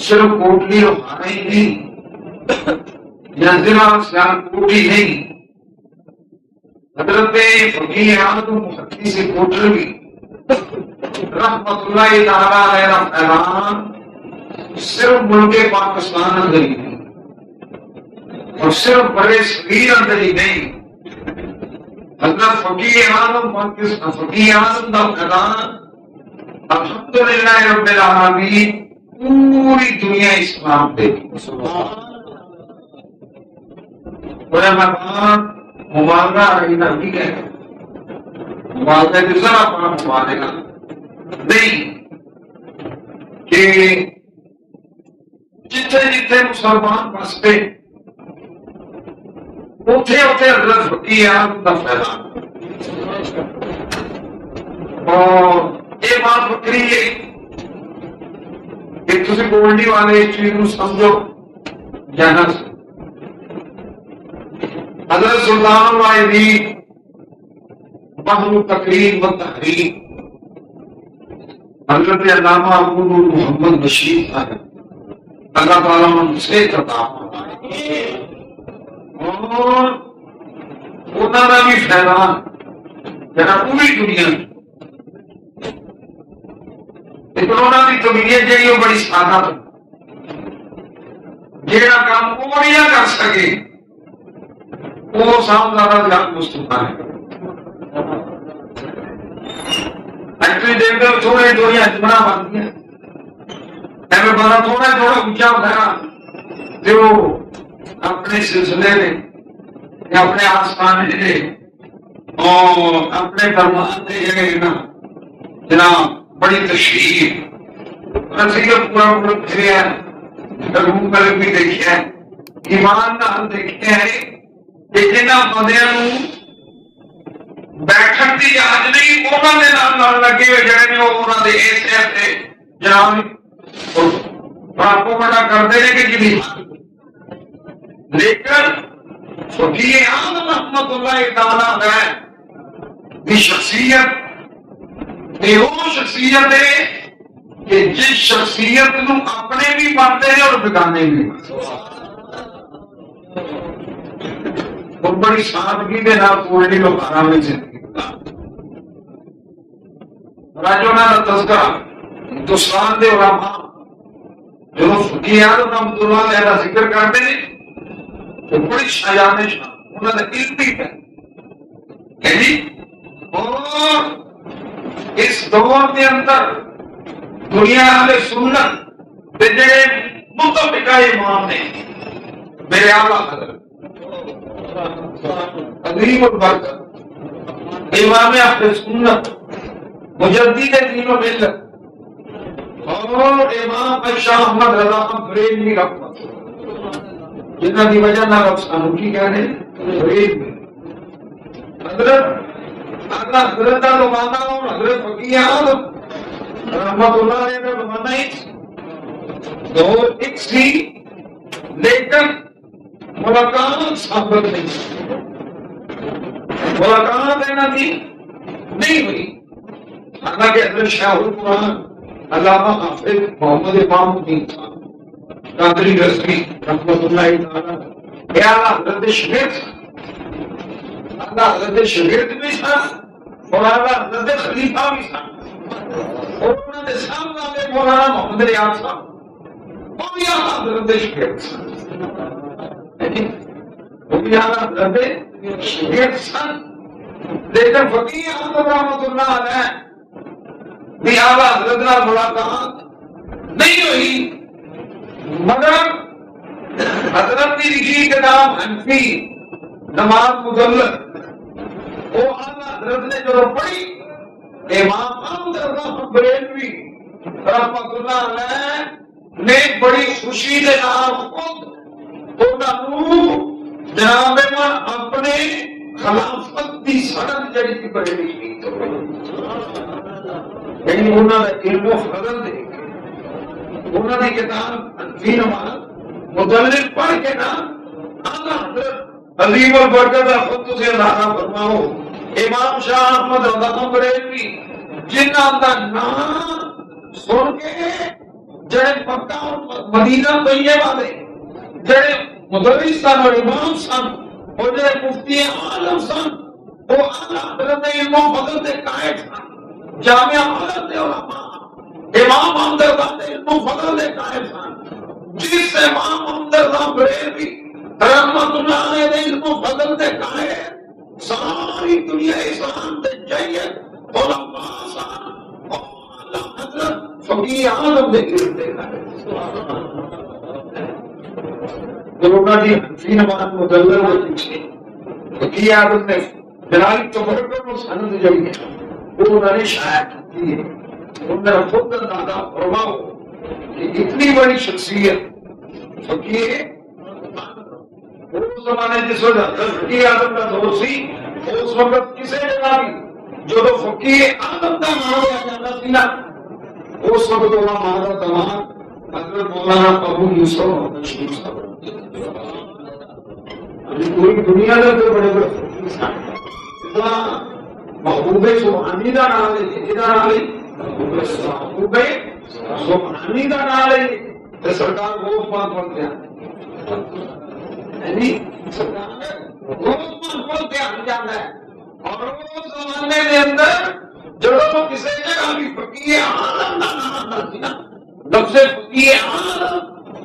صرف کوٹلی اور کھانا ہی نہیں، یا ضلع سیال کوٹلی نہیں، حضرت فقیہ اعظم محدث کوٹلوی رحمت اللہ تعالی علیہ فیضان صرف ملک پاکستان اندر ہی نہیں اور صرف بڑے صغیر اندر ہی نہیں، حضرت فقیہ اعظم فقیہ اعظم کا فیضان الحمدللہ رب العالمین پوری دنیا اسلام دے گی۔ بڑے مہمان مبالغہ رہنا بھی ہے، مبالغہ کی ذرا بڑا مبالغہ نہیں کہ جتنے جتنے مسلمان بستے اتنے اتنے حضرت فقیہ اعظم کا فیضان، اور یہ بات بکری ہے کہ تسی گولڈی والے اس چیز کو سمجھو یا نہ سمجھو۔ حضرت سلطان الواعظین بحر التقریر و تحریر حضرت علامہ ابو نور محمد بشیر صاحب اللہ تعالیٰ ان سے عطا فرمائے، اور انہوں نے بھی فیضان جہاں پوری دنیا میں کرونا کی طبیعت جی وہ بڑی سادہ جہاں کام وہ نہیں کر سکے وہ سب زیادہ زیادہ مستفا ہے۔ دیکھتے ہو تھوڑے تھوڑی اجمرا بن گیا ایویں بڑا تھوڑا تھوڑا اونچا ہوتا جو اپنے سلسلے نے یا اپنے آسمان نے اور اپنے فرمان نے جگہ نا جناب بڑی تشریح نصیحت پورا ملک پھریا روم پر بھی دیکھا ہے، ایمان نال دیکھا ہے کہ جنہاں بندیاں بیٹھن کی اجازت نہیں انہوں نے نال لگے ہوئے جڑے نے انہوں نے اس ایسے جناب پراپوگنڈا کرتے ہیں کہ جی، لیکن فقیہ اعظم رحمت اللہ تعالی علیہ کی شخصیت یہ وہ شخصیت ہے کہ جس شخصیت نو اپنے بھی پڑھتے ہیں اور بگانے بھی، اور بڑی سادگی کے نام کوئی لوگ آرام میں زندگی راجو نا تذکرہ ہندوستان دے علماء جو فقیہ اعظم رحمۃ اللہ علیہ کا ذکر کرتے ہیں تو بڑی شایان شان انہوں نے علم بھی ہے جی، اور اس دور کے اندر دنیا والے سنت جڑے متفقہ امام نے میرے اعلیٰ حضرت عظیم البرکت امام اہل سنت مجدد دین و ملت اور امام شاہ احمد رضا بریلوی رحمت جنہاں دی وجہ نہ رب سانو کی کہنے بریلوی حضرت اللہ حضرت کا زمانہ اور حضرت فقیہ اعظم رحمت اللہ علیہ کا زمانہ دو ایک سی، لیکن ملاقات ثابت نہیں، ملاقات اینا دی نہیں ہوئی، حالانکہ حضرت شاہ القرآن علامہ حافظ محمد امام الدین صاحب قادری رضوی رحمت اللہ تعالی اعلیٰ حضرت شگرد اللہ حضرت شگرد بھی تھا اور اعلیٰ حضرت خلیفہ بھی تھا، اور انہوں نے سامنے والے مولانا محمد ریاض صاحب وہ بھی اعلیٰ حضرت شگرد وہ بھی اعلیٰ حضرت شگرد سن، لیکن فقیہ اعظم رحمت اللہ علیہ بھی اعلیٰ حضرت کا ملاقات نہیں ہوئی، مگر حضرت کی لکھی کتاب حنفی نماز مدلل وہ اعلیٰ حضرت نے جو پڑھی امام احمد رضا بریلوی رحمت اللہ علیہ نے بڑی خوشی کے نام خود جناب اپنے خلافت کی سڑک جڑی کی بریلوی کی یعنی انہوں نے علم و فضل دے انہوں نے کتاب حنفی نماز مدلل پڑھ کے نام اعلیٰ حضرت عظیم البرکت خود تجھے اندازہ فرماؤ امام شاہ احمد رضا بریلوی جنہاں دا نام سن کے جڑے مکہ اور مدینہ طیبہ دے جڑے مدرس سن اور امام سن اور جڑے مفتی عالم سن وہ اعلیٰ حضرت علم و فضل دے قائد سن، جامعہ حضرت علماء امام ہمدرد علم و فضل دے قائد سن، جس امام ہمدرد بریلوی رحمت اللہ علیہ دے علم و فضل دے قائد ساری دنیا اسلام دے جیت علماء سن اور اعلیٰ حضرت فقیہ اعظم دے علم دے قائد دونوں کی حنفی نماز مدلل کے پیچھے فقیہ اعظم نے جلالی تفرقہ کو سند جڑی ہے وہ انہوں نے شائع کی ہے. انہوں نے خود اندازہ فرماؤ کہ اتنی بڑی شخصیت فقیہ اس زمانے جس وقت حضرت فقیہ اعظم کا دور سی اس وقت کسے جگہ بھی جو تو فقیہ اعظم کا نام لیا جاتا سی نا اس وقت وہ ہمارا تمام حضرت مولانا ابو یوسف نشیر صاحب پوری دنیا کے بڑے بڑے محبوب سبحانی کا نام لے محبوب سبحانی کا نام لے سرکار روز بات پڑھتے ہیں اور اس زمانے کے اندر جب کسی جگہ بھی فقیہ عالم کا نام آتا سی نا لفظ فقیہ عالم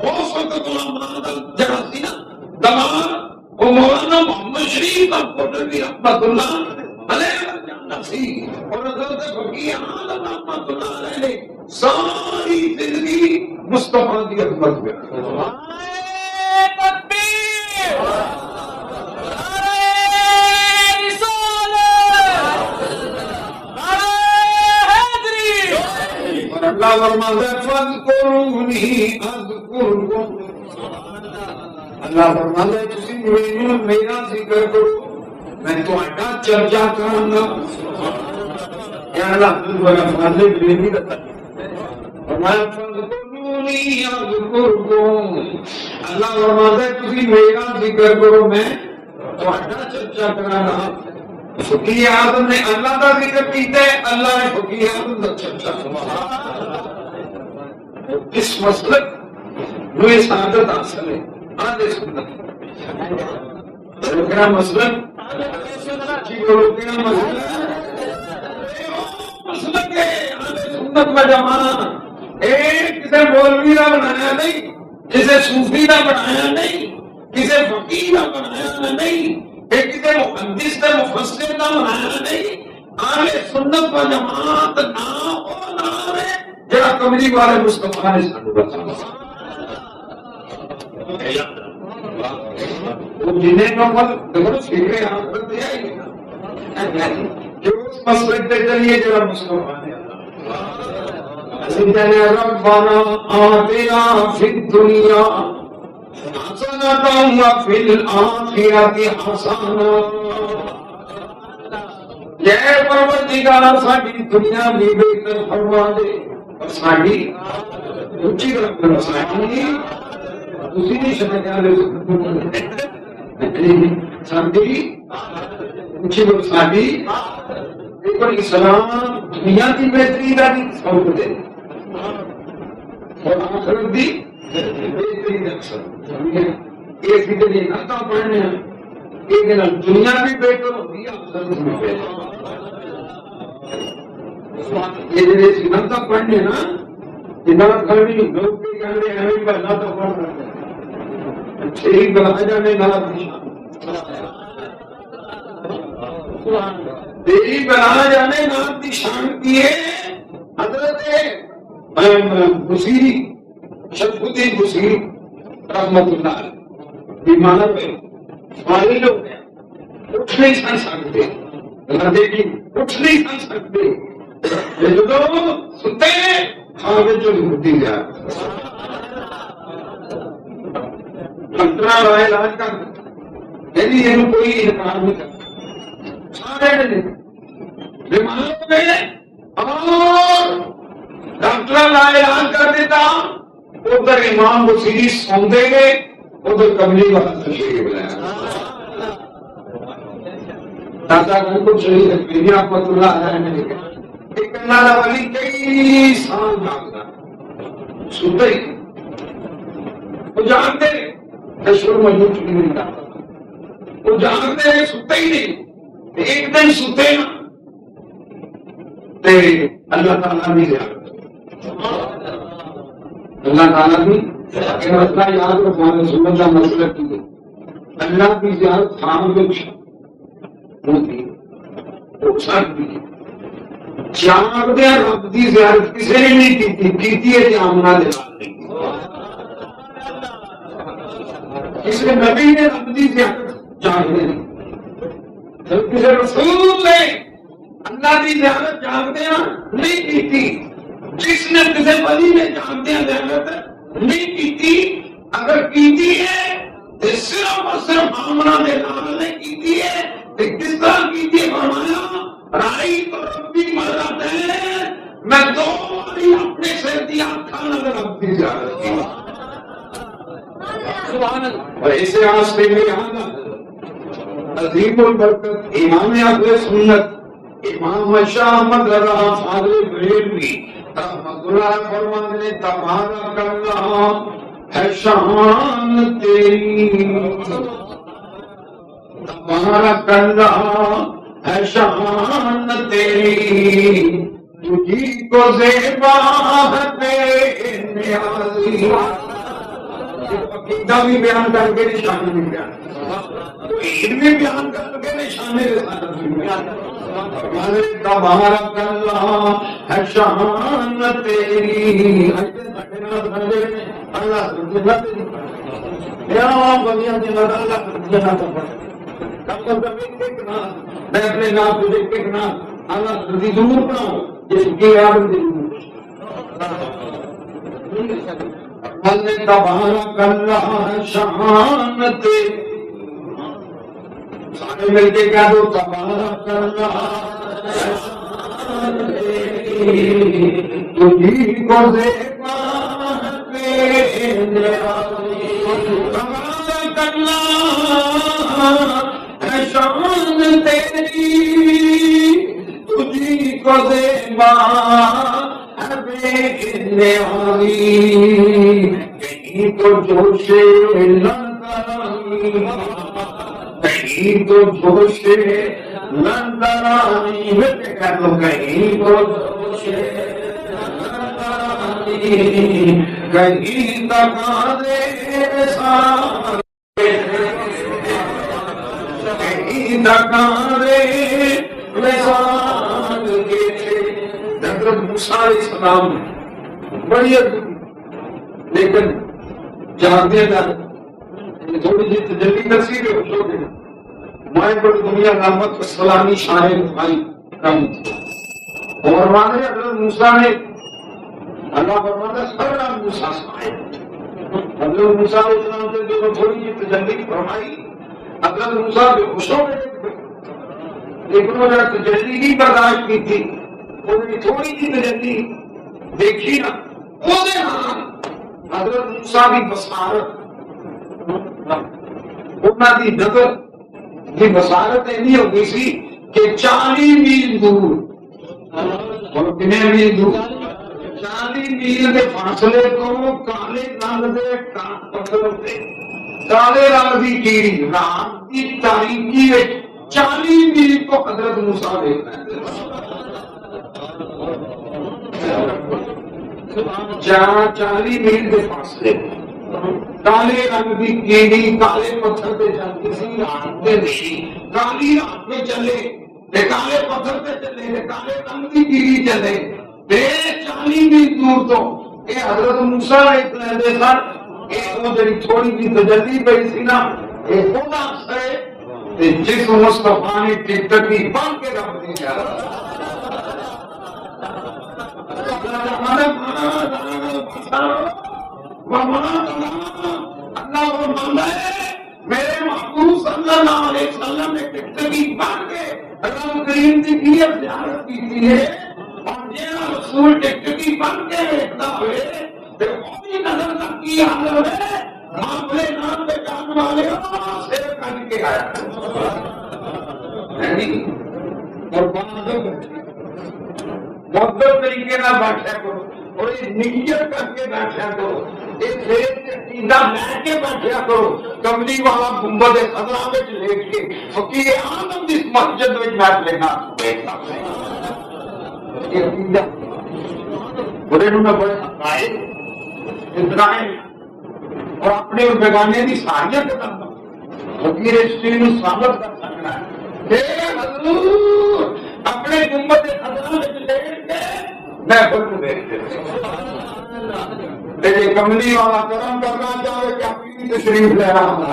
اس وقت علماء جگہ سی نا دماغ وہ مولانا محمد شریف کوٹلوی رحمت اللہ علیہ جاننا سی اور حضرت فقیہ عالم رحمت اللہ علیہ نے ساری زندگی مصطفیٰ کی خدمت میں اللہ فرماتا ہے فاذکرونی اذکرکم اللہ فرماتا ہے تسی میرا ذکر کرو میں تہاڈا چرچا کراں گا. یا اللہ تمہارا فضل بھی نہیں کرتا فرمایا فاذکرونی اذکرکم اللہ فرماتا ہے تسی میرا ذکر کرو میں تہاڈا چرچا کراں گا. فقیہ اعظم نے اللہ کا ذکر کیتا ہے اللہ نے فقیہ اعظم کا چرچا کیا. اس مسلک میں سعادت حاصل ہے آدھے سنت کیا مسلک مسلک ہے آدھے سنت میں جمانا ایک کسی مولوی کا بنایا نہیں کسی صوفی کا بنایا نہیں کسی فقیر کا بنایا نہیں ایک کسی محدث کا مفسر کا بنایا نہیں. آدھے سنت میں جماعت نہ ہو نہ ہے جڑا کمری والے مصطفیٰ نے سانو بتایا وہ جنہیں نمبر دیکھو فکرے آپ پر دیا ہی کہ اس مسلک پہ چلیے جڑا مصطفیٰ نے سیدنا ربنا آتنا فی الدنیا حسنۃ وفی الآخرۃ حسنۃ. اے پروردگار ساڈی دنیا بھی بہتر فرما دے اور ساڈی اچھی طرح کرو ساڈی اسی نہیں سمجھا لے ساڈی اچھی طرح ساڈی ایک بار اسلام دنیا کی بہتری کا بھی سبب دے اور آخرت بھی بہتری کا سبب ایک ہی دن نعتاں پڑھنے ہیں ایک دن دنیا بھی بہتر ہوتی ہے آخرت بھی بہتر. یہ جڑے سنتا پڑھنے نا جنہاں کھڑی لوگ بھی کہنے ہمیں پہلا تو پڑھ رہے ہیں ٹھیک بنا جانے نال تیری بنا جانے نال دی شان کی ہے. حضرت بصیری شرف الدین بصیری رحمت اللہ علیہ بیمار پہ سواری لوگ ہیں اٹھ نہیں سن سکتے دیکھی اٹھ نہیں سن سکتے سنتے آگے جو ہوتی جا ڈاکٹر علاج کر یعنی یہ کوئی انکار نہیں کرتا سارے بیمار ہو گئے اور ڈاکٹر علاج کر دیتا ادھر امام بصیری سوندے گئے ادھر کملی والا تشریف بلایا دادا کو چلی میری رحمت اللہ علیہ نے ایک اللہ والی کئی سال جاگتا سوتے ہی وہ جانتے تشور مجھول چکی نہیں جانتا وہ جانتے ہیں سوتے ہی نہیں ایک دن سوتے نا اللہ تعالیٰ بھی زیادہ اللہ تعالیٰ بھی مسئلہ یاد رکھوانے سنت کا مسئلہ کی اللہ کی زیارت خام بخش ہوتی جاگدے رب کی زیارت کسی نے نہیں کی ہے جامنا دلال نہیں کسی نبی نے رب کی زیارت جاگدے نہیں کسی رسول نے اللہ کی زیارت جاگدے نہیں کی جس نے کسی ولی نے جاگدے زیارت نہیں کی اگر کی ہے تو صرف اور صرف آمنا دلال نے کی ہے کس طرح کی فرمایا رائی تو ربی مرات ہے میں دو باری اپنے سے دیا کھانا رب کی زیارت کی اور اسے آستے میں آنا عظیم البرکت امام اہل سنت امام شاہ احمد رضا فاضل بریلوی رحمت اللہ فرمانے تبارک اللہ ہے شان تیری تبارک اللہ ہے شان تیری تجھی کو زیبا ہے بے نیازی عقیدہ بھی بیان کر کے نشان میں بیان عید بھی بیان کر کے نشان میں تبارک اللہ ہے شان تیری اللہ میں اپنے نام کو دیکھ کے اللہ ضرور پڑھاؤں جس کی یاد تبارک اللہ ہے شان تیری سارے مل کے کہہ دو تبارک اللہ ہے شان تیری تجھی کو زیبا تبارک اللہ ہے شان تیری تجھی کو زیبا ہے بے نیازی کہیں تو جوش لندانی کہیں تو جوش لندانی کہیں تو جوش کہیں تقاضے سارے کہیں تقاضے مثال کے حضرت موسیٰ علیہ السلام بڑی لیکن جانتے ہیں تھوڑی سی تجلی تصویر ہے خوش ہو گئی مائیں بڑی دنیا نامت سلامی شاہ بھائی کم اور مانے حضرت موسیٰ نے اللہ فرماتا ہے ہر نام موسیٰ سمائے حضرت موسیٰ علیہ السلام سے جو تھوڑی سی تجلی فرمائی حضرت موسیٰ بھی خوش ہو گئے لیکن انہوں نے تجلی ہی برداشت کی تھی انہوں نے تھوڑی سی تجلی دیکھی نا وہ دے ہاں حضرت موسیٰ بھی بصارت انہاں دی نظر دی بصارت نہیں ہو گئی سی کہ 40 میل دور اور کتنے میل دور 40 میل کے فاصلے کو کالے رنگ دے پتھر تے کالے رنگ دی کیڑی رات کی تاریکی 40 میل کو حضرت موسیٰ دیکھنا ہے جہاں 40 میل کے فاصلے کالے رنگ کی کیڑی کالے پتھر پہ چلتی سی رات پہ نہیں کالی رات پہ چلے کالے پتھر پہ چلے کالے رنگ کی کیڑی چلے 40 میل دور تو یہ حضرت موسیٰ علیہ السلام وہ جڑی تھوڑی سی تجلی پئی سی نا یہ خدا سے جس مصطفیٰ نے ٹکٹکی بن کے رکھ دی جا اللہ فرماتا ہے میرے محبوب صلی اللہ علیہ وسلم نے ٹکٹکی بن کے رب کریم کی زیارت کی ہے اور یہ رسول ٹکٹکی بن کے دیکھتا ہوئے بھی نظر تک کی حاضر ہے معاملے نام پہ جان والے سے کر کے آیا اور مقدر طریقے نہ بیٹھا کرو اور یہ نیت کر کے بیٹھا کرو، یہ دیر عقیدہ لے کے بیٹھا کرو، کملی والا گنبد خضرا میں لیٹ کے فقیر اعظم جس مسجد میں بیٹھ لینا یہ عقیدہ بڑے نہ بڑے عقائد ادرائے اور اپنے اور بیگانے کی ساریاں کتاب فقیر اس چیز کو ثابت کر سکنا ہے کہ حضور اپنے گنبد خضرا میں لیٹ کے میں خود دیکھتے لیکن کملی والا کرم کرنا چاہے کہ اپنی تشریف لے رہا ہوں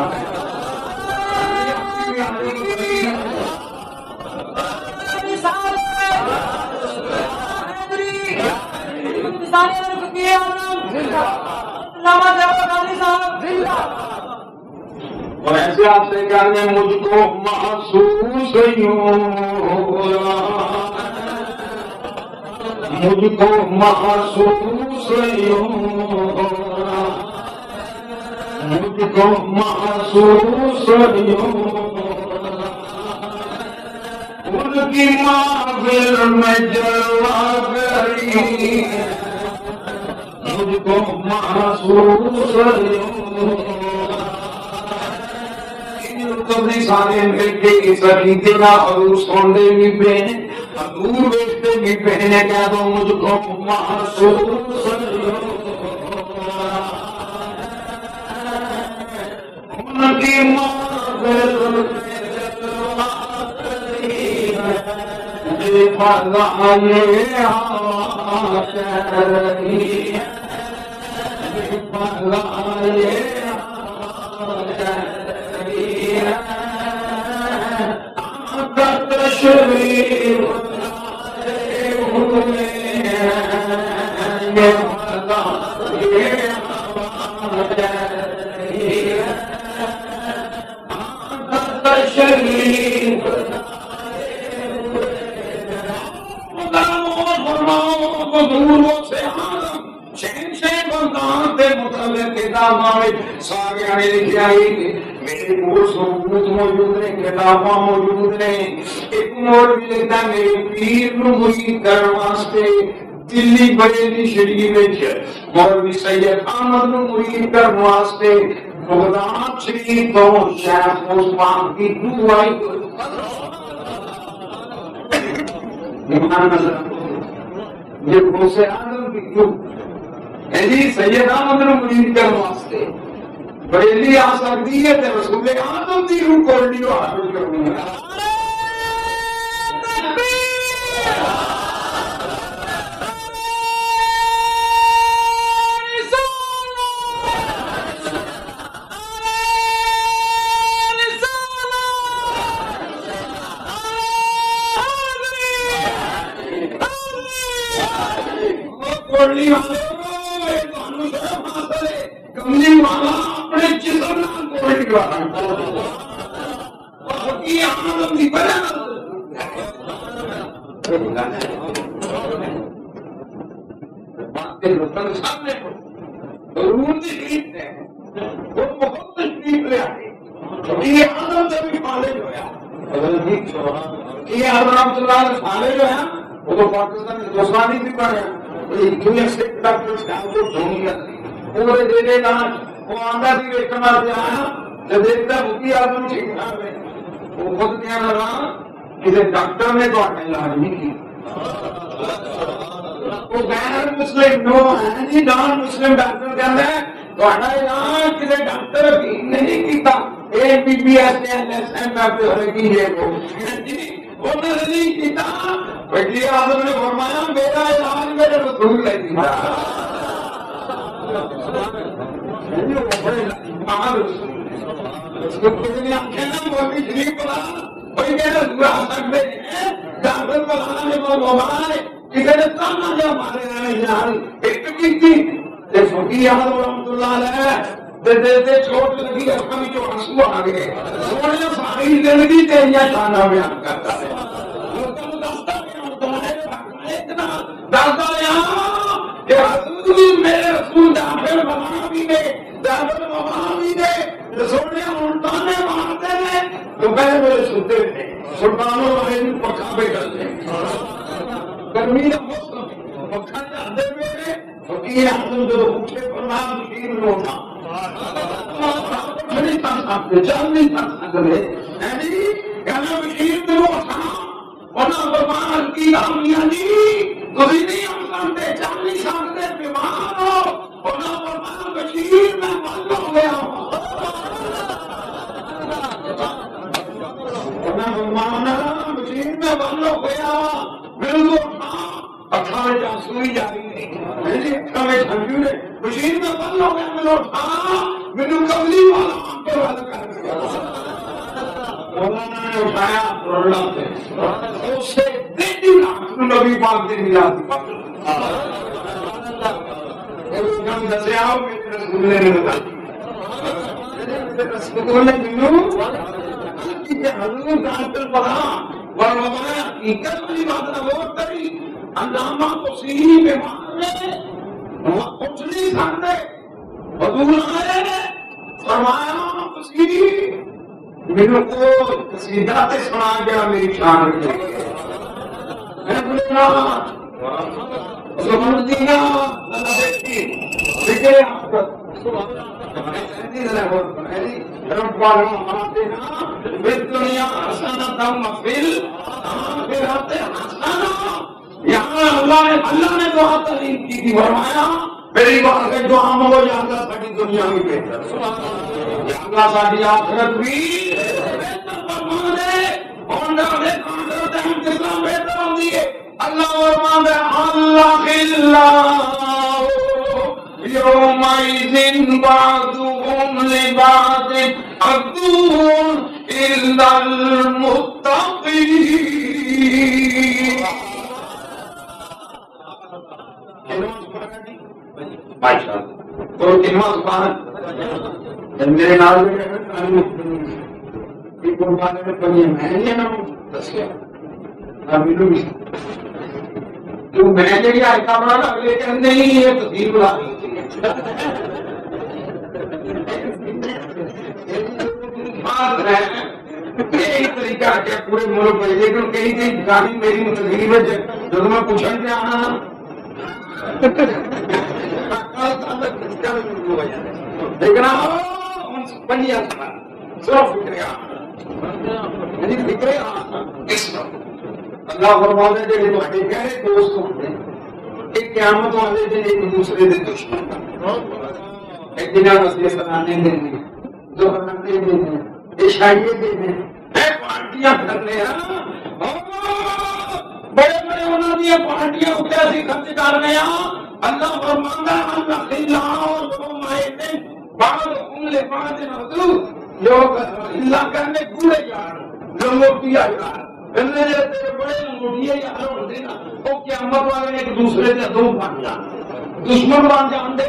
اور ایسے آپ سے کہنے مجھ کو محسوس یوں مجھ کو محسوس یوں مجھ کو محسوس یوں ان کی محفل میں جلوہ گری مجھ کو محسوس یوں کبھی سارے ملتے اس عقیدے کا حضور سوندے بھی پہنے حضور بیٹھتے بھی پہنے کہہ دو مجھ کو محسوس ان کی محفل بے فضائے آشری بے فضائے تشریف ہوئے تشریف سارے لکھے آئی میرے کو ثبوت موجود ہیں کتاباں موجود ہیں ایک مولوی لکھتا میرے پیر نو مرید کرن واسطے دلی بریلی شریف وچ مولوی سید احمد نو مرید کرن واسطے بغداد شریف تو شیخ عثمان کی دعائی یہ غوث اعظم کی کیوں سید احمد نو مرید کرن واسطے بریلی آ سکتی ہے تو رسول اعظم دی روح کوڑی حاصل کرنی ہے کملی والا اپنے جسم نال کوڑی والا فقیر اعظم دی بنا باتیں رسول سامنے ضرور دی شریف ہے وہ بہت تشریف لے آئی فقیر اعظم سے بھی فالج ہویا فقیر اعظم رحمۃ اللہ علیہ فالج ہویا وہ تو پاکستان ہندوستانی بھی پڑھا دنیا سے ڈاکٹر صاحب کو دھونی کرتی پورے دے دے گا وہ آندہ بھی ویکن آتے آیا جب دیکھتا فقیر اعظم ٹھیک ٹھاک ہے وہ خود کہنے لگا کسی ڈاکٹر نے تو علاج نہیں کی وہ غیر مسلم نو ہے جی نان مسلم ڈاکٹر کہتا ہے تو علاج کسی ڈاکٹر نہیں کیتا A B B S L S M F کی ہے وہ نہیں کیتا فقیر اعظم نے فرمایا میرا علاج میرے رسول نے کیا چھوٹ لگی اپنی جو آنسو آ گئے سونے ساری زندگی تیریاں شانہ بیان کرتا ہے میرے رسول داخل مقامی نے داخل مقامی نے رسولے ملتانے مارتے ہیں تو میرے سنتے تھے سلطانوں والے پکا پہ کرتے گرمی کا موسم پکا جاتے ہوئے فقیر اعظم جو اٹھے فرمایا مشیر لوٹا نہیں کر سکتے چل نہیں کر سکتے کہنا مشیر لوٹا انہوں فرمایا کی آمیاں جی تھی نہیں ہم سکتے چل نہیں سکتے بیمار ہو انہوں فرمایا مشیر میں بند ہو گیا ہوں مشین میں بند ہو گیا بالکل اکھا میں جاسوئی جاری نہیں اکھا میں جھنجو نے مشین میں بند ہو گیا میں اٹھا میرے قبلی والا ہم پر والا کر دیا مولانا نے اٹھایا رولا پہ اس سے 3 لاکھ نبی پاک دے ملا دی ہم دسے آؤ میرے رسول نے بتا دی رسول نے بنو حضور دانتر پڑھا ورمایا حقیقت والی بات نہ وہ کری علامہ کو سیری پہ مارنے وہ کچھ نہیں سکتے حضور آئے فرمایا کسی میرے کو قصیدہ تے سنا گیا میری شان کے میں بولنا سبحان دینا اللہ دیکھی دیکھے آپ ربنا آتنا فی الدنیا حسنۃ وفی الآخرۃ حسنۃ یہاں اللہ نے دعا تعلیم کی تھی فرمایا میری بات ہے دعا میں وہ یا اللہ ساری دنیا میں بہتر یا اللہ ساری آخرت بھی بہتر فرما دے اور نہ آخرت ہم کس طرح بہتر ہوں گی اللہ فرما دے اللہ اللہ يومئذ بعضهم لبعض عدو إلا المتقين تو کلمہ سبحان میرے نال میں قربانی میں پڑھی میں نے نا دس گیا ملو بھی تو میں نے بھی آئے کام رہا اگلے کہ نہیں یہ تصویر بلا یہی طریقہ کیا پورے ملک میں لیکن کہیں کہیں گاڑی میری متغیر ہے جب میں پوچھن پہ آنا لیکن بنیا صرف فکرے اللہ فرماتے جڑے تواڈے گہرے دوست ہوندے ایک قیامت والے دن ایک دوسرے دے دشمن ایک دن واسطے سنانے دے جو کرتے دے عشائیے دے اے پارٹیاں کرنے ہاں بڑے بڑے انہاں دی پارٹیاں اتے اسی خرچ کرنے ہاں اللہ فرماندا ہے اللہ خلا اور فرمائے بعد عملے بعد نذو لوگ اللہ کرنے گولے یار لوگوں کی یار بڑے لنگوٹیے یار ہوتے نا وہ قیامت والے ایک دوسرے سے دو بن جان دشمن بن جان دے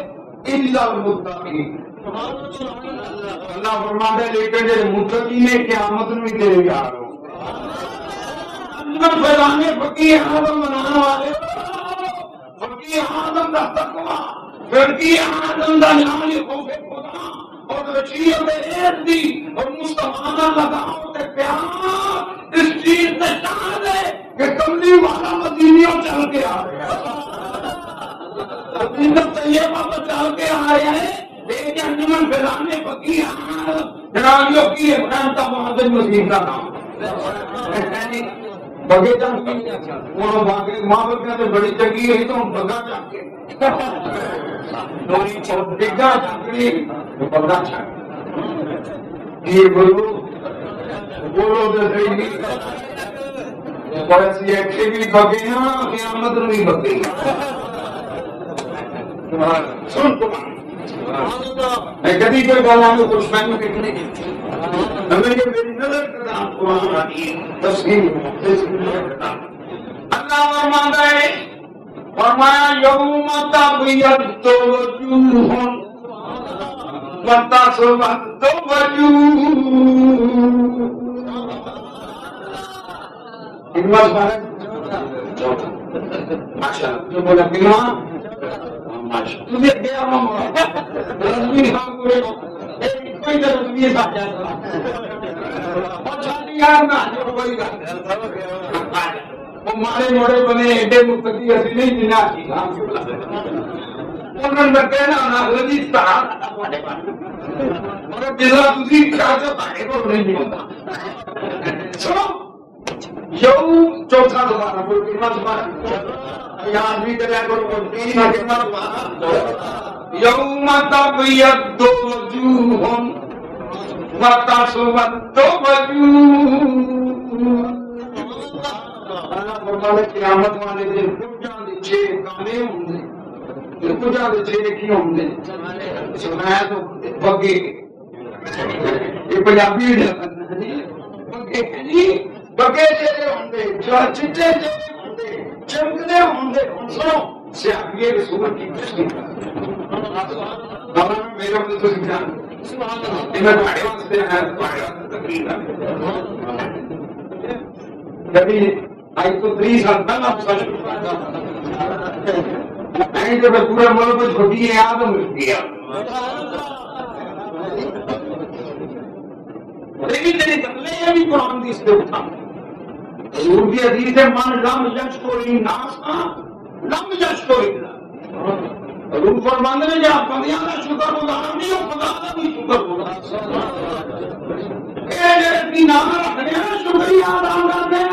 الا المتقین اللہ فرماتا ہے لیکن جو متقی نے قیامت میں تیرے یار ہو امت پھیلانے فقیر اعظم بنانے والے فقیر اعظم کا تقویٰ فقیر اعظم کا نام خوف خدا اور رشید عید دی اور مصطفیٰ لگاؤ تے پیار اس چیز سے شان ہے کہ کملی والا مدینیوں چل کے آ رہا ہے مدینہ طیبہ پر چل کے آ رہا ہے ایک انجمن پھیلانے فقیر جنابیوں کی ابراہیم کا محمد مسلم کا نام بگے جان کی انہوں باقی ماں بکنے سے بڑی چنگی ہے تو بگا جان کے نوری چھوٹ ڈگا چاکری بگا چاکری یہ بولو دے صحیح ایسی ایکٹی بھی بگے ہیں قیامت نہیں بگے سن کمان میں کبھی کوئی گانا میں کچھ میں دیکھنے کی ہمیں یہ میری نظر کرنا قرآن آئی تسلیم اللہ فرماتا ہے فرمایا یوم تبیض وجوہ وتسود وجوہ کلمہ ماشاء جو بولا کلمہ تجھے گیا ماما رضوی ہم ہوئے کوئی در رضوی ساتھ جاتا اور شادی یار نہ جو کوئی گا وہ مارے موڑے بنے ایڈے مقتدی اسی نہیں جنا کی انہوں نے کہنا نہ جی اور جسا تھی خرچہ تاکہ کو نہیں ہوتا سنو یوں چوتھا دوبارہ کوئی کلمہ دوبارہ یاد بھی کریا کرو کوئی نہ کلمہ دوبارہ یوم تبیض وجوہ وتسود وجوہ اللہ فرماتا قیامت والے دن کجاں دے چھ کامے ہوندے کجاں دے چھ کی ہوندے سنایا تو بگے یہ پنجابی ہے بگے جی بگے چہرے ہوندے چٹے چہرے ہوندے چمکدے ہوندے سنو سیاحی رسول کی تشریح بابا میرے کو تو سمجھا میں تمہارے واسطے ہے تمہارے واسطے تقریر کبھی آج تو 30 سال پہلا نہیں جب پورے ملک کو چھوٹی ہے آدم ملتی ہے لیکن تیری تکلیں بھی قرآن دی اس سے اٹھا حضور کی حدیث ہے من لم یشکری ناس لم یشکری حضور فرماندے نے جب بندیاں کا شکر گزار نہیں ہو خدا کا بھی شکر گزار اے جتنی نام رکھنے ہیں شکریہ ادا کرنے ہیں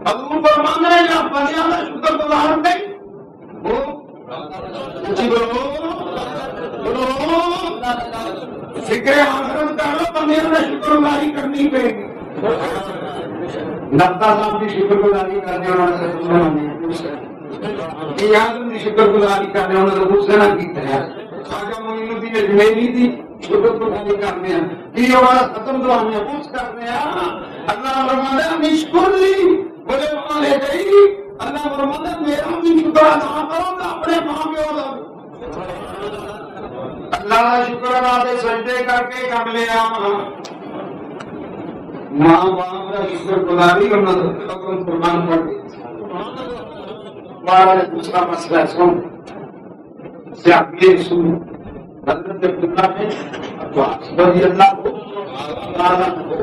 حضور فرماندے نے جب بندیاں کا شکر گزار نہیں ہو فکر آخرت کرو بندیاں کا شکر گزاری کرنی پڑے گی نقطہ صاحب کی شکر گزاری کرنے والے کی شکر گزاری کرنے انہوں نے دوسرے نہ کیتا ہے خواجہ معین الدین اجمیری دی شکر گزاری کرنے ہیں یہ ہمارا ختم دعائیں پوچھ کرنے ہیں اللہ فرماتا ہے مشکر لی بولے وہاں لے گئی اللہ فرماتا ہے میرا بھی شکر ادا کرو میں اپنے ماں پیو دا اللہ کا شکر ادا دے سجدے کر کے کر لیا ماں باپ کا شکر گزاری کرنا تو قربان کر دے ہمارا دوسرا مسئلہ سن سیاحی رسول حضرت عبداللہ میں عباس رضی اللہ تعالیٰ عنہ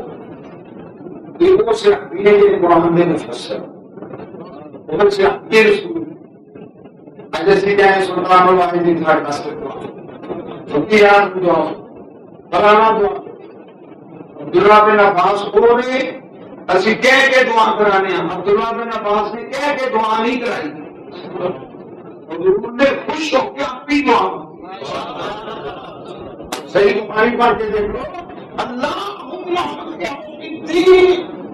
یہ وہ سیاحی ہے یہ قرآن میں مفسر وہ سیاحی رسول جیسے کیا ہے سلطان الواحد تھا مسئلہ کیونکہ یار دعا فلانا دعا عبداللہ بن عباس کو نے اسی کہہ کے دعا کرانے ہیں عبداللہ بن عباس نے کہہ کے دعا نہیں کرائی حضور نے خوش ہو کے اپنی دعا صحیح بخاری پڑھ کے دیکھ لو اللہم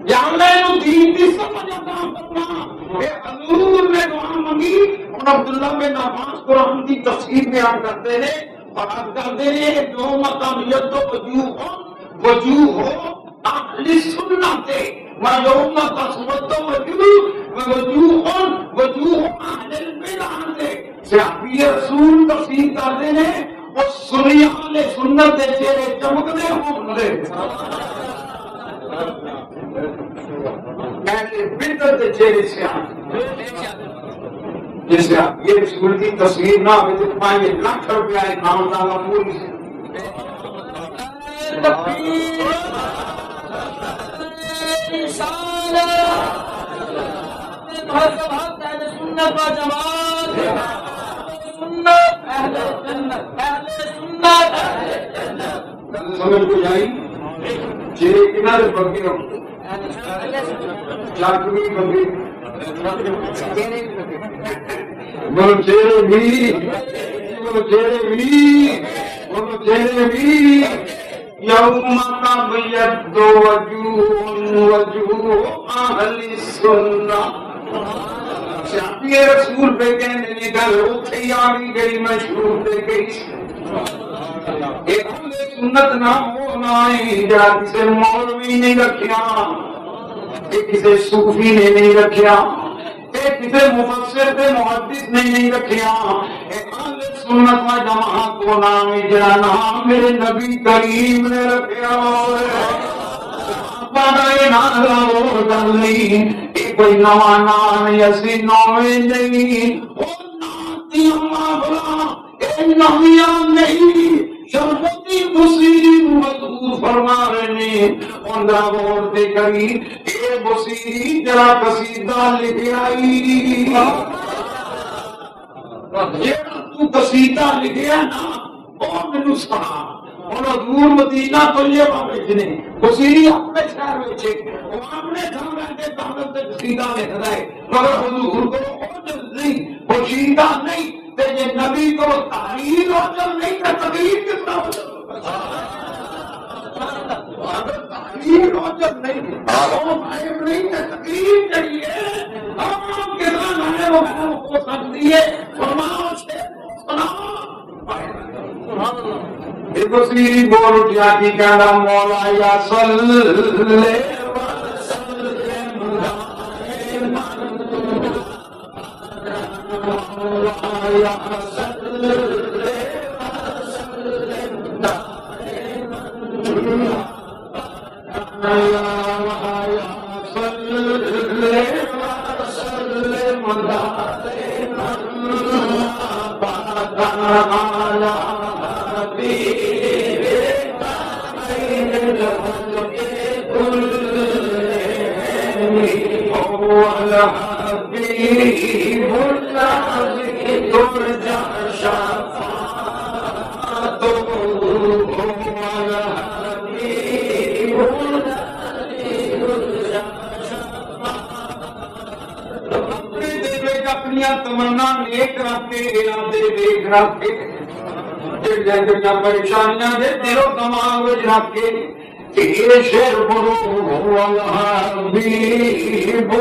یا اللہ دین دی سمجھ عطا فرما اے حضور نے دعا مانگی اور عبداللہ بن عباس قرآن کی تفسیر بیان کرتے ہیں اور آپ کرتے ہیں جو مقامیت تو وجوہ اہل سنت ویوم تسود وجوہ اہل البدع صحابی رسول تفسیر کرتے ہیں وہ سنی اہل سنت دے چہرے چمکدے ہون دے اہل بدعت دے چہرے سیاہ جیسے یہ رسول کی تصویر نہ ہوئے تو 5 لاکھ روپیہ انعام داغا پوری سے سنت و جماعت سنت اہل جنت اہل سنت سمجھ کو جائی چہرے کنارے بگے ہوں چاکوی بگے بولو چہرے بھی بولو چہرے بھی بولو چہرے بھی یوم تبیض وجوہ اہل السنہ شافعی رسول پہ کہنے کی گل اتھے ہی آگی گئی مشہور دے گئی ایک اہل سنت نہ ہونا ہے جا کسے مولوی نہیں رکھیا ایک کسے صوفی نے نہیں رکھیا ایک کسے مفسر تے محدث نے نہیں رکھیا ایک اہل سنت و جماعت کو نام جا نام میرے نبی کریم نے رکھیا پڑھائے نہ اور گل نہیں یہ کوئی نواں نام اسی نویں نہیں اور ناتیاں ماغلا اے نویاں نہیں شربتی بصیری مدعو فرما رہے ان دراور دے کری اے بصیری جرا قصیدہ لکھ آئی جیڑا تو قصیدہ لکھیا نا وہ مینوں سنا اور حضور مدینہ طیبہ بھیجنے حسینی اپنے شہر بھیجے وہ اپنے سامنے کے کاغذ سے قصیدہ لکھتا ہے مگر حضور کو عجز نہیں پوشیدہ نہیں تے یہ نبی کو تحریر عجز نہیں تے تقریر کتنا تحریر عجز نہیں وہ غائب نہیں تے تقریر چاہیے آپ کتنا ہے وہ ہو سکتی ہے فرماؤ سے سناؤ سی بول اٹھیا کی کہنا مولا یا صلی تمنا نیک رکھے ارادے دیکھ رکھے پریشانیاں دے دلو دماغ رکھ کے یہ شیر بولو حبیب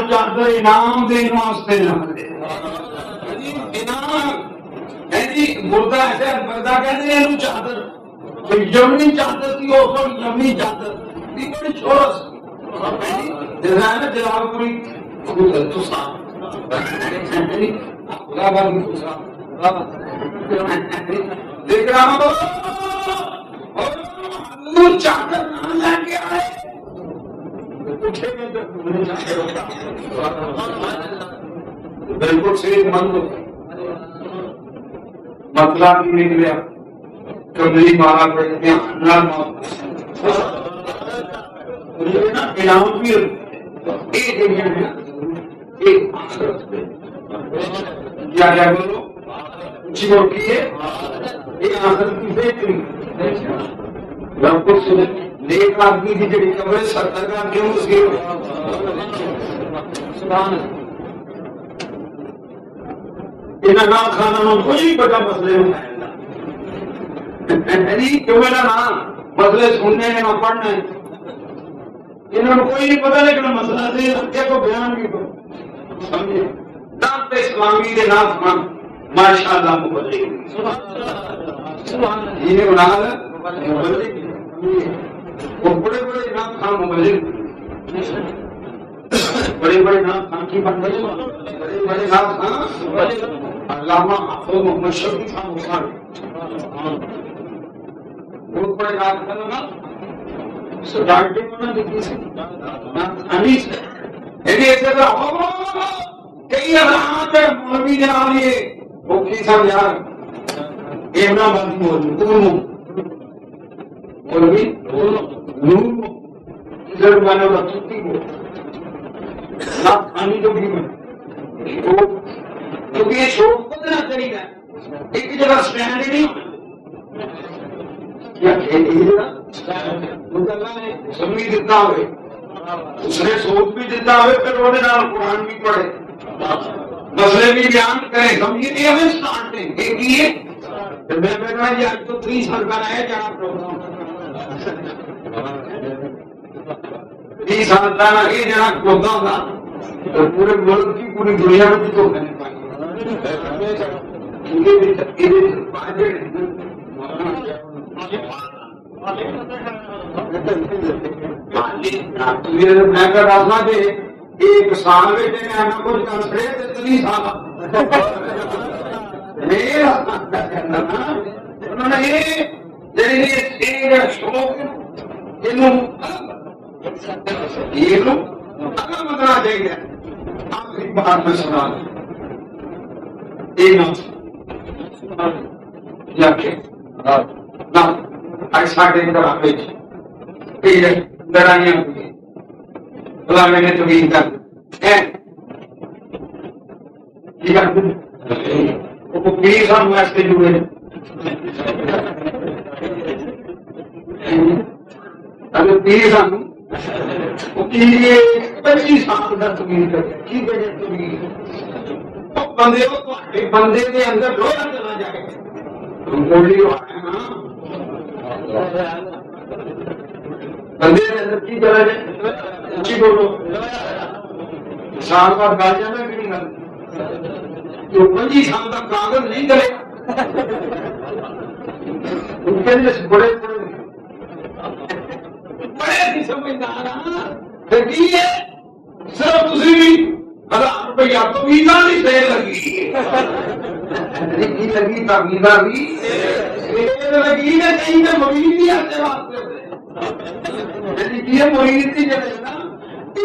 چادر انعام دین واسطے مردہ ایسے بردہ کہتے ہیں چادر یمنی چادر تھی وہ یمنی چادر بڑی چھوڑس جلال پوری دیکھ رہا ہوں چادر نہ لے کے آئے بالکل صحیح مند مطلب بھی نکلیا کملی مارا پڑتے ہیں انعام بھی کیا کیا بولو اچھی بول کی ہے ایک آخر کی بہتری رب کو سنے نیک آدمی کی جڑی قبر سرکار کیوں اس کی سبحان انہاں نام کھانا نو کوئی بڑا مسئلے نہیں کیوں میرا نام مسئلے سننے ہیں نہ پڑھنے ہیں انہوں نے کوئی نہیں پتا لیکن مسئلہ سے رکھے کو بیان بھی کرو سمجھے دانت اسلامی دے نام خان ماشاءاللہ مبلغ سبحان اللہ یہ بنا ہے مبلغ وہ بڑے بڑے نام خان مبلغ بڑے بڑے نام خان کی بات بڑے بڑے نام خان علامہ حافظ محمد شفیع خان بخاری بہت بڑے نام خان نا ڈاکٹر ہونا دیکھیے سے انیس یعنی ایسے تو کئی علامات ہے مولوی جناب یہ بھوکی صاحب یار ایمنا باندھی مولوی نور ادھر مانے والا چھٹی کو نہ کھانی جو بھی میں کیونکہ یہ شوق بدنا چاہیے ایک جگہ سٹینڈ نہیں کیا کھیلی جگہ اللہ نے سمی دیتا ہوئے اس نے سوچ بھی دیتا ہوئے پھر وہ قرآن بھی پڑھے مسئلے بھی بیان کریں سمجھے نہیں ہمیں سٹارٹ ہیں ایک یہ میں کہا یہ آج تو 30 سال کا ہے جہاں پروگرام 30 سال کا یہ جہاں پروگرام تھا پورے ملک کی پوری دنیا میں تو کرنے پائیں میں دسنا کہ ایک سال بیٹے نے ایسا کچھ کر سکے تو 3 سال انہوں نے شوق اگر متنا چاہیے آخری بار میں سنا ساڈے لڑائیاں ہوئی بلا میں نے توہین کر پیر سانو ایسے جڑے اگر پیر سانو 25 سال کا توہین کر کی وجہ توہین بندے کے اندر رویا چلا جائے بندے کے اندر کی چلا جائے اچھی بولو سال بعد گل جانا کہ نہیں گل جو 25 سال کا کاغذ نہیں کرے ان کے لیے بڑے بڑے سمجھدار صرف تھی بھی 1000 روپیہ تو ویزا نہیں دے لگی لگی ویزا بھی لگی نے کہیں نہ مرید ہی آتے واسطے کی مرید تھی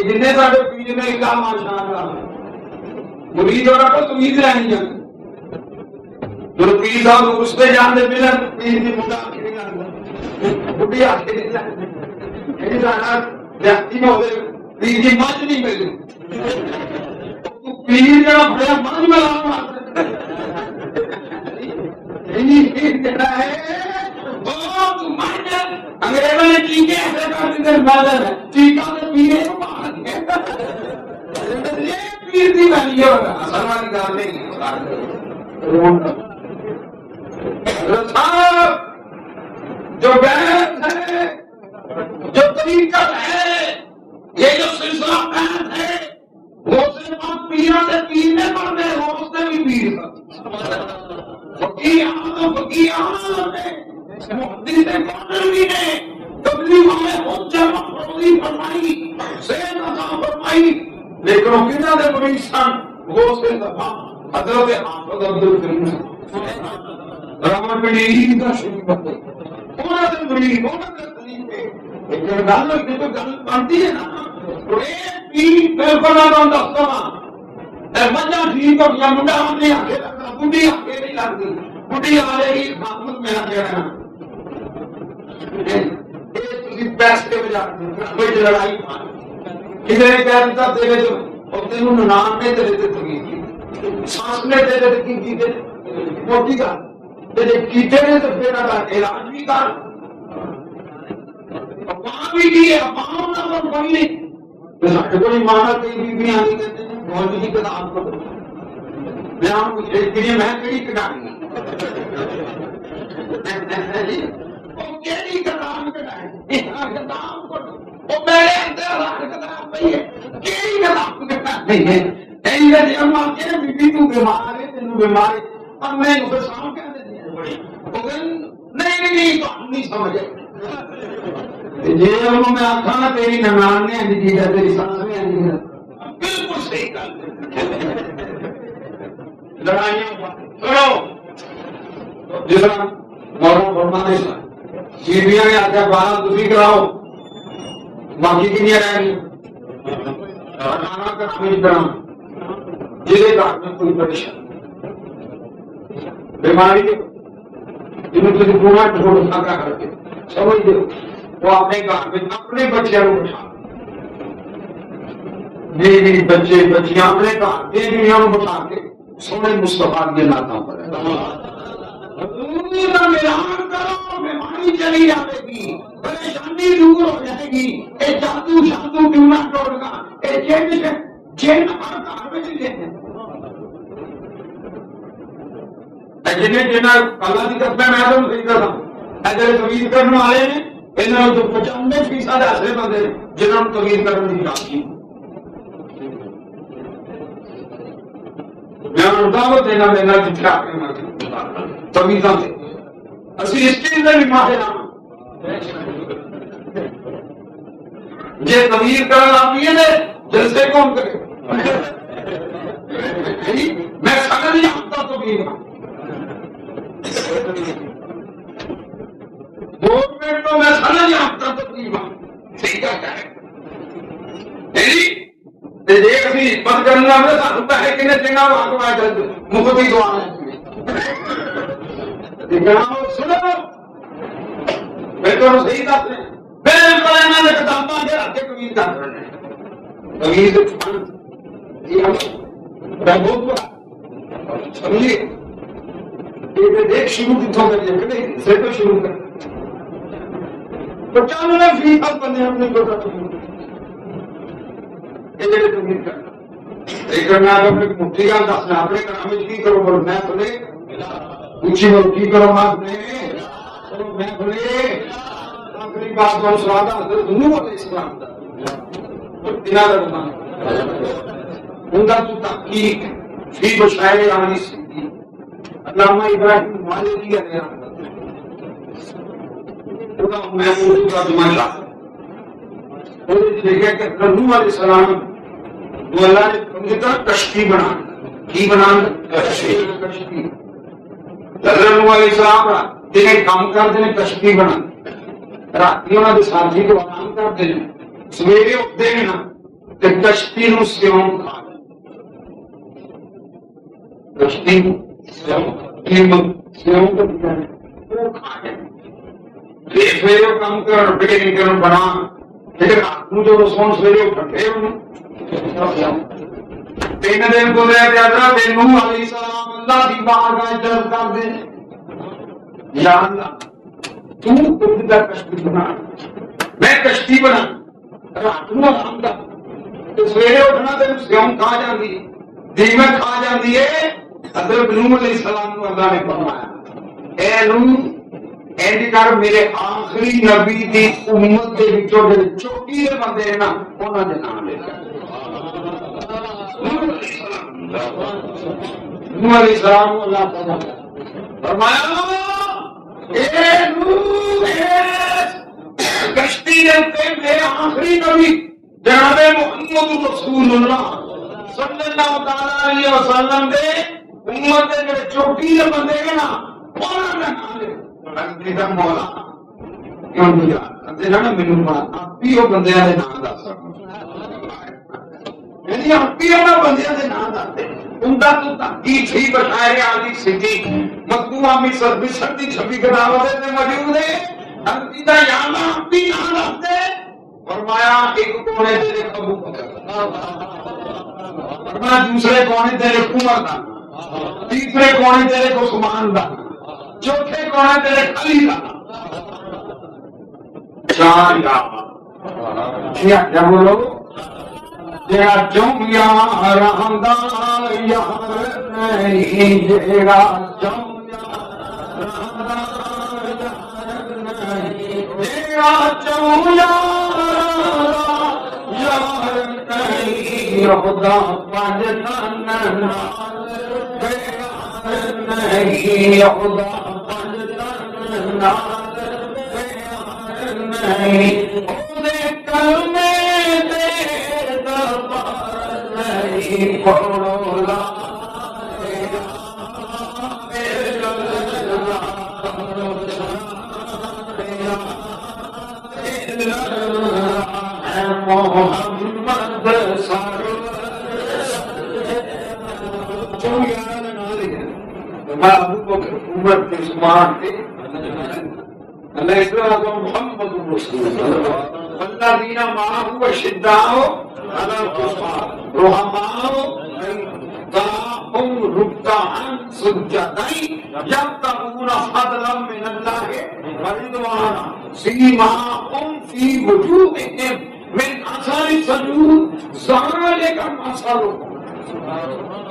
جن سارے پیر نے اللہ ماشاء اللہ مرید اور کو تمید لینی جاتی جو پیر صاحب اس پہ جان دے ملے پیر کی منڈا آخری بڑھی آخری دیہاتی میں ہوتے پیر کی مجھ نہیں ملی پیر جڑا بڑا مجھ میں لاؤ ہے انگریزوں نے ٹیکے ایسے کر دیتے ٹیکا نے پینے کو مار دیا پیر کی بنی ہوگا اصل والی گال نہیں جو بیعت ہے جو طریقہ ہے یہ جو سلسلہ بیعت ہے وہ صرف آپ پیروں سے پیر میں پڑھتے ہیں وہ اس سے بھی پیر فقیر اعظم ہے محدث مولوی نے تبلیغ میں حجہ مفروضی فرمائی سید عطا فرمائی لیکن وہ کتنا دے مرید سن وہ سے دفعہ حضرت حافظ عبدالکریم رحمت پڑی کا شریف ہے انہوں نے مرید انہوں نے طریقے لیکن گل بنتی ہے نا تو ایک پیر بالکل نہ بندہ سنا بچہ ٹھیک ہو گیا منڈا نہیں آگے لگتا بڑھی آگے نہیں لگتی بڑھی آ رہی خاتمت میں آگے رہنا پیسے کوئی لڑائی کسی نے کہہ دیتا تیرے جو تینوں ننان نے تیرے تے تغیر کی سانس نے تیرے تے کی تے موٹی کا تیرے کیتے نے تو پھر علاج بھی کر وہاں بھی کی ہے وہاں نہ کوئی نہیں ساڈے کو مانا کئی بیبیاں نہیں کہتے ہیں مولوی کی کتاب پڑھو میں آپ کو کہڑی میں کہڑی کٹانی وہ کہڑی کتاب کٹائے کتاب پڑھو وہ میرے اندر کتاب پئی ہے کہڑی کتاب کٹانی ہے کہیں گے اما کہ بیبی تو بیمار ہے تینوں بیمار ہے اور میں اسے سام کہہ دیتی ہے بڑی نہیں تو ہم نہیں سمجھے جی انہوں میں آخا تیری ننان نے انجی ہے تیری سانس نے انجی ہے بالکل صحیح کر لڑائیاں کرو جس طرح مولانا فرمانے بیویاں نے آخیا 12 تسی کراؤ باقی کنیاں رہ گئی کھانا کچھ کرا جہے گھر میں کوئی پریشانی بیماری جنہوں تھی پورا ڈھول سکا کر کے سمجھ دو وہ اپنے گھر میں اپنے بچوں کو بٹھا بیوی بچے بچیاں اپنے گھر بیویاں کو بٹھا کے سونے مصطفیٰ کے ناتوں پر ملان کرو بیماری چلی جائے گی پریشانی دور ہو جائے گی یہ جادو شادو کیوں نہ ٹوڑ گا یہ جن ہر گھر میں چلے ہیں جنہیں جنہیں اللہ کی قسم میں تو صحیح کرتا اگر توحید کرنے والے ہیں انہوں نے 95% ایسے بندے جنہوں نے توحید کرنے کی چاہیے میں دعوت دینا میرا جتنا تمیزاں سے اسی اس چیز میں بھی ماہر ہاں یہ تمیز کرنا آپ یہ نے جلسے کون کرے میں سمجھ نہیں آتا تو بھی گورنمنٹ تو میں سمجھ نہیں آتا تو بھی صحیح کیا ہے بند کرنا ہوتا ہے کہ نہیں دینا مفت ہی دعا سنو میں تو صحیح بات ہے بالکل انہوں نے کتاباں کے ہاتھ کمیز کا کمیز بہت بڑا سمجھیے دیکھ شروع کتوں کر دیا سے تو شروع کر 95% بندے اپنے کو مٹھی کا دسنا اپنے کام کی کرو بولو میں بولے اونچی بولو کی کرو میں بولے آخری بات بہت سواد حضرت نوح علیہ السلام تو تحقیق فی بشائر آنی سیدھی علامہ ابراہیم مالکی علیہ خدا میں موضوع کا دماغ دیکھا کہ نوح علیہ السلام وہ اللہ نے کمزیتا کشتی بنانا کی بنانا کشتی حضرت نوح علیہ السلام جنہیں کام کر دیں کشتی بنا رات انہوں نے ساتھی کو آرام کر دیں سویرے اٹھتے ہیں نا کہ کشتی نو سیوں کھا کشتی سیوں کو کھا گئے سویرے کام کر بڑے کر بنا پھر رات کو جو سون سویرے اٹھتے ہیں تین دن کو لے کے حضرت نوح علیہ السلام اللہ کی بارگاہ جلب کر دیں یا اللہ تو خود کا کشتی بنا میں کشتی بنا رات کو آرام کر سویرے اٹھنا تو سیوں کھا جاتی دیمک کھا جاتی ہے حضرت نوح علیہ السلام کو اللہ نے فرمایا اے نوح اینڈ کر میرے آخری نبی دی امت کے وچوں جڑے چوکی دے بندے ہیں نا انہاں دے نام لے کر نوح علیہ السلام کو اللہ تعالی فرمایا اے نوح کشتی دے میرے آخری نبی جناب محمد رسول اللہ صلی اللہ تعالی علیہ وسلم دے امت دے جڑے چوکی دے بندے ہیں نا انہاں دے نام لے مولا کیوں نہیں آتے نا میرے آپ ہی وہ بندے نام دس آپ ہی بندے نام دستے ان کا تو تحقیق ہی بشائر آدھی سیدھی مطبوعہ مصر کی 26 کتابیں موجود ہے عقیدہ یاما آپ ہی نام دستے فرمایا ایک کونے تیرے ابو بکر فرمایا دوسرے کونے تیرے عمر دا تیسرے کونے تیرے عثمان دا چوتھے کونے تیرے علی دا چار کیا بولو جیڑا جمیا رہندا یار نہیں جیڑا جمیا رہندا جیڑا جمیا یار نہیں خدا پنج تن نال نہیں خدا پنج تن نال نہیں اودے کلمے دے دربار نہیں پڑھو لا محمد میں ابو بکر عمر کے عثمان کے اللہ اسلام محمد رسول اللہ والذین معه اشداء علی الکفار رحماء بینهم رکعا سجدا یبتغون فضلا من اللہ ورضوانا سیماهم فی وجوہہم من اثر السجود ذلک مثلهم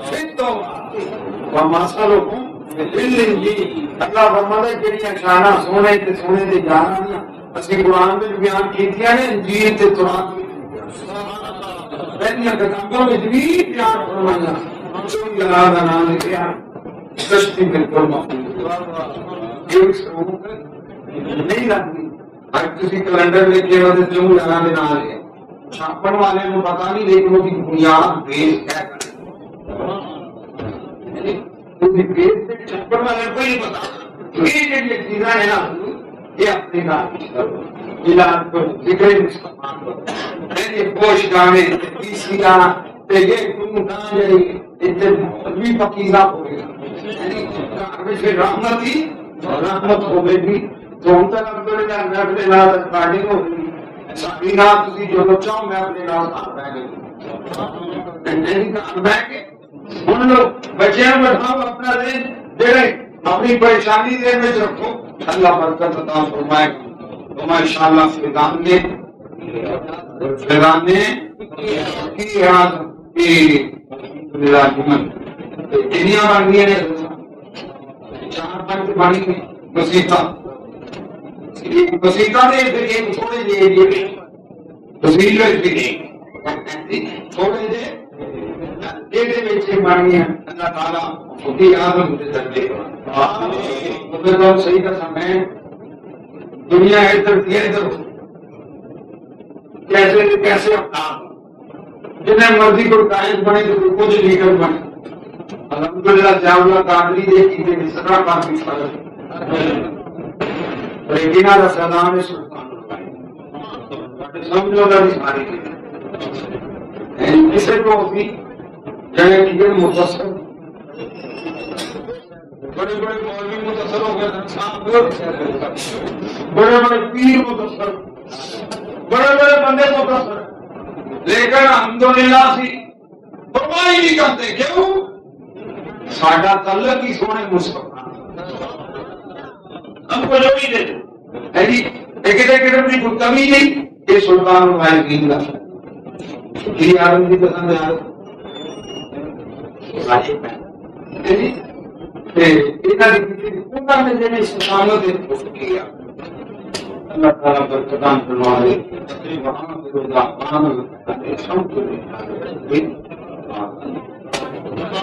فی التوراۃ ومثلهم اللہ فرماتا ہے جڑیاں شاناں سونے تے سونے دے جاناں اسی قرآن وچ بیان کیتیاں نے انجیل تے تورات وچ پہلیاں کتاباں وچ بھی بیان فرمایا چون یاد آنا لکھے کشتی بالکل نہیں لگتی ہر کسی کیلنڈر میں کے وجہ سے لگا دینا لے چھاپن والے کو پتا نہیں لیکن وہ کی بنیاد بیس کیا کرے بیس سے چھپن والے کو ہی پتا یہ چیزیں ہے نا یہ اپنے علاج کو ذکر مستقبل کو پوش گانے تیسری گانا یہ کہاں جائے بھی پکیزہ ہو گیا رحمت ہی رحمت ہو گئی تو ہم تک الحمدللہ میں اپنے نام ریکارڈنگ ہو گئی ساری رات تھی جو چاہو میں اپنے نام بہ گئی ان لوگ بچے بٹھاؤ اپنا دن دے رہے اپنی پریشانی دے میں رکھو اللہ برکت عطا فرمائے تو ماشاءاللہ فیضان نے کی یاد دنیا بنی ہے چار پانچ بنی وسیطہ وسیطہ دے پھر ایک چھوڑے دے وسیلے بھی نہیں چھوڑے دے ایک بچے بنی ہے اللہ تعالیٰ خود ہی یاد مجھے درجے تو صحیح کا سمے دنیا ادھر ادھر کیسے کیسے اپنا جنہیں مرضی کو قائد بنے تو کچھ لیڈر بنے الحمدللہ جاولہ قادری دے کی دے سرا کافی فرق لیکن آدھا سلام سلطان بھائی سمجھو گا بھی ساری اسے کو ہوتی جنہیں لیڈر متصل بڑے بڑے مولوی متصل ہو گئے بڑے بڑے پیر متصل بڑے بڑے بندے متصل لیکن الحمدللہ سی پرواہ ہی نہیں کرتے کیوں ساڈا تعلق ہی سونے مصطفیٰ ہم کو جو بھی دے ایک قسم کی کوئی کمی نہیں یہ سلطان الغائبین کا یہ آدم کی پسند ہے اللہ تعالیٰ برکتان فرمائے وہاں